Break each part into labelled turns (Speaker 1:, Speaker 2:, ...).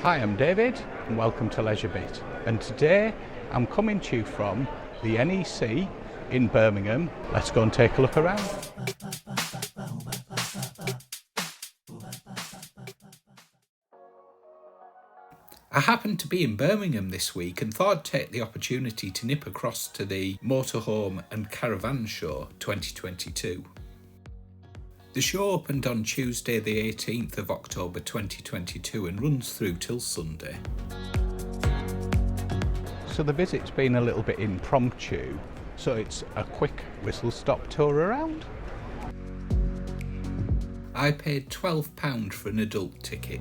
Speaker 1: Hi, I'm David and welcome to Leisure Bit, and today I'm coming to you from the NEC in Birmingham. Let's go and take a look around. I happened to be in Birmingham this week and thought I'd take the opportunity to nip across to the Motorhome and Caravan show 2022. The show opened on Tuesday the 18th of October 2022 and runs through till Sunday. So the visit's been a little bit impromptu, so it's a quick whistle-stop tour around. I paid £12 for an adult ticket.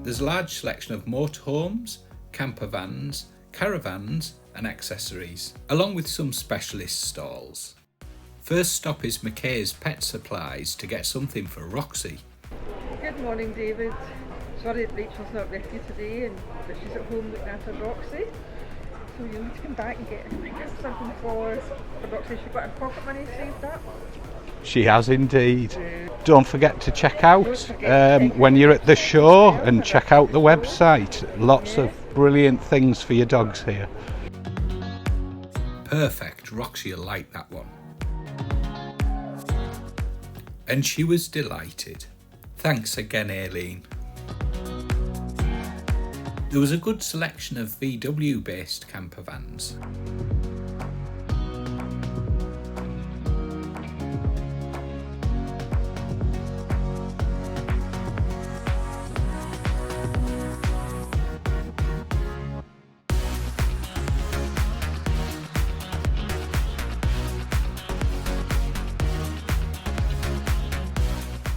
Speaker 1: There's a large selection of motorhomes, campervans, caravans and accessories, along with some specialist stalls. First stop is McKays Pet Supplies to get something for Roxy.
Speaker 2: Good morning, David. Sorry that Rachel's not with you today, but she's at home looking after Roxy. So you need to come back and get something for Roxy. She's got her pocket money saved up.
Speaker 1: She has indeed. Don't forget to check out when you're at the show and check out the website. Lots of brilliant things for your dogs here. Perfect. Roxy will like that one. And she was delighted. Thanks again, Aileen. There was a good selection of VW based campervans.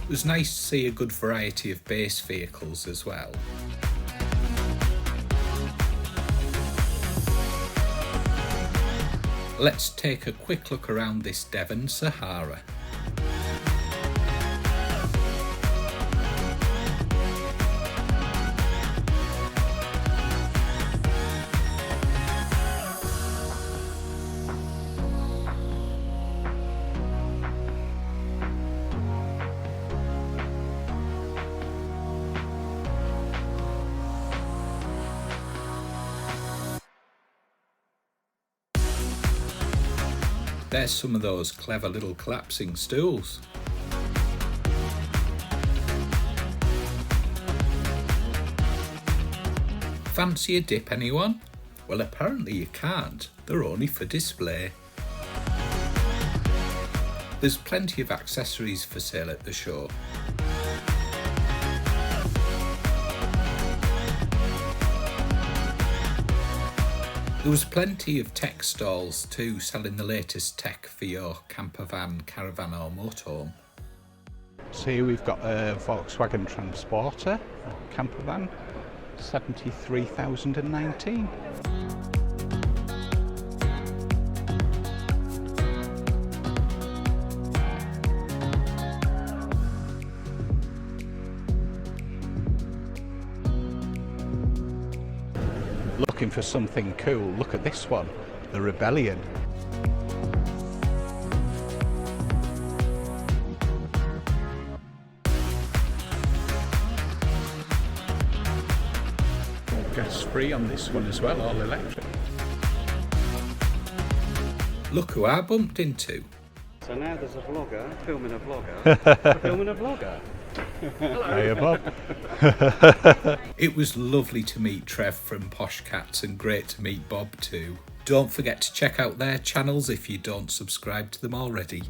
Speaker 1: It was nice to see a good variety of base vehicles as well. Let's take a quick look around this Devon Sahara. There's some of those clever little collapsing stools. Fancy a dip, anyone? Well, apparently you can't. They're only for display. There's plenty of accessories for sale at the show. There was plenty of tech stalls too, selling the latest tech for your campervan, caravan or motorhome. So here we've got a Volkswagen Transporter, a campervan, 73,019. Looking for something cool, look at this one, the Rebellion. Gas free on this one as well, all electric. Look who I bumped into.
Speaker 3: So now there's a vlogger filming a vlogger filming a vlogger.
Speaker 1: Hiya, Bob. It was lovely to meet Trev from Posh Cats and great to meet Bob too. Don't forget to check out their channels if you don't subscribe to them already.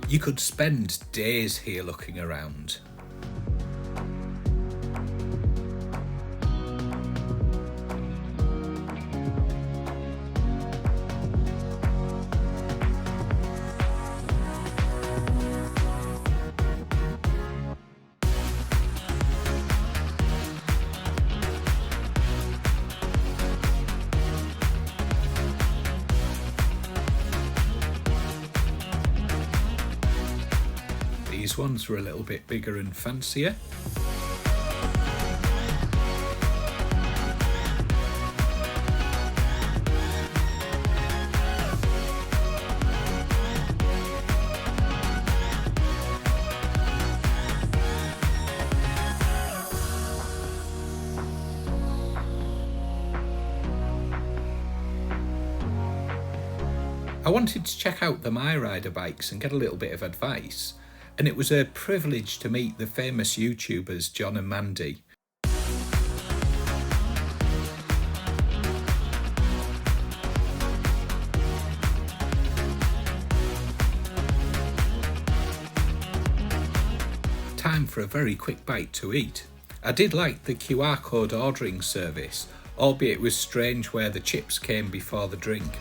Speaker 1: You could spend days here looking around. These ones were a little bit bigger and fancier. I wanted to check out the Mirider bikes and get a little bit of advice, and it was a privilege to meet the famous YouTubers John and Mandy. Time for a very quick bite to eat. I did like the QR code ordering service, albeit it was strange where the chips came before the drink.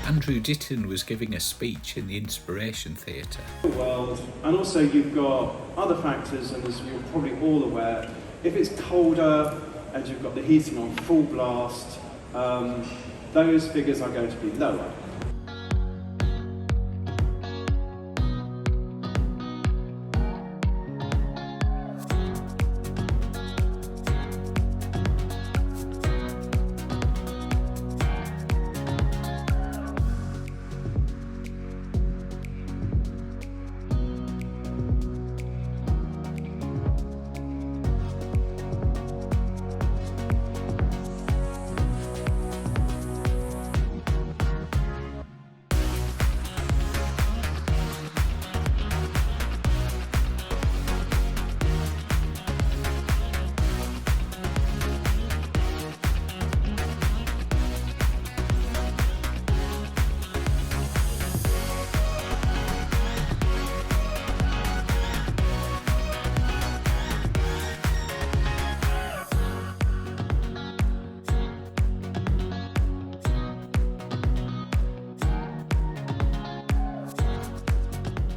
Speaker 1: Andrew Ditton was giving a speech in the Inspiration Theatre.
Speaker 4: World, and also you've got other factors, and as you're probably all aware, if it's colder and you've got the heating on full blast, those figures are going to be lower.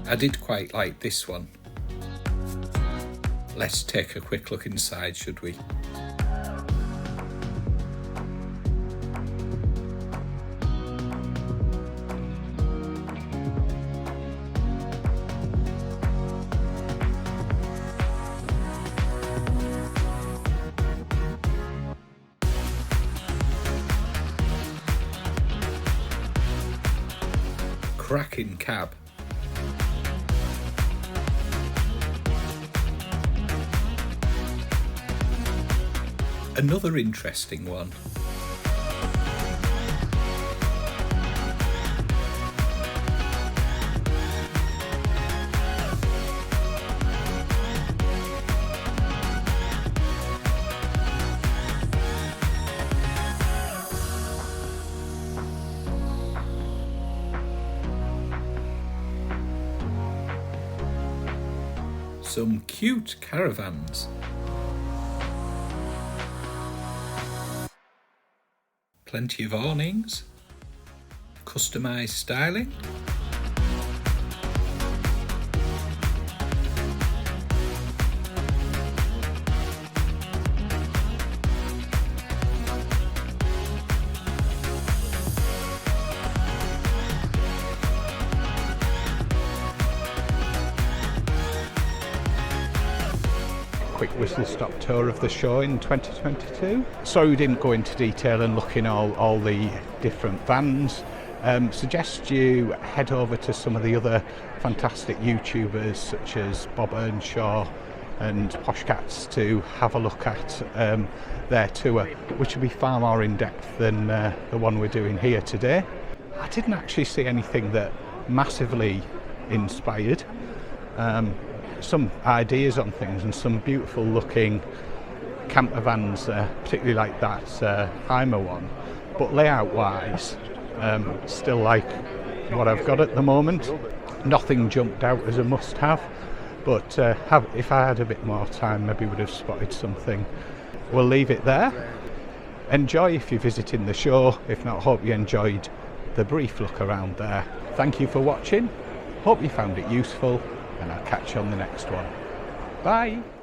Speaker 1: I did quite like this one. Let's take a quick look inside, should we? Cracking cab. Another interesting one. Some cute caravans. Plenty of awnings, customised styling.
Speaker 5: Quick whistle-stop tour of the show in 2022. Sorry we didn't go into detail and look in all the different vans. Suggest you head over to some of the other fantastic YouTubers such as Bob Earnshaw and Poshcats to have a look at their tour, which will be far more in-depth than the one we're doing here today. I didn't actually see anything that massively inspired. Some ideas on things and some beautiful looking campervans, particularly like that Heimer one, but layout wise still like what I've got at the moment. Nothing jumped out as a must have, but if I had a bit more time maybe would have spotted something. We'll leave it there. Enjoy if you're visiting the show. If not, hope you enjoyed the brief look around there. Thank you for watching, hope you found it useful, and I'll catch you on the next one. Bye!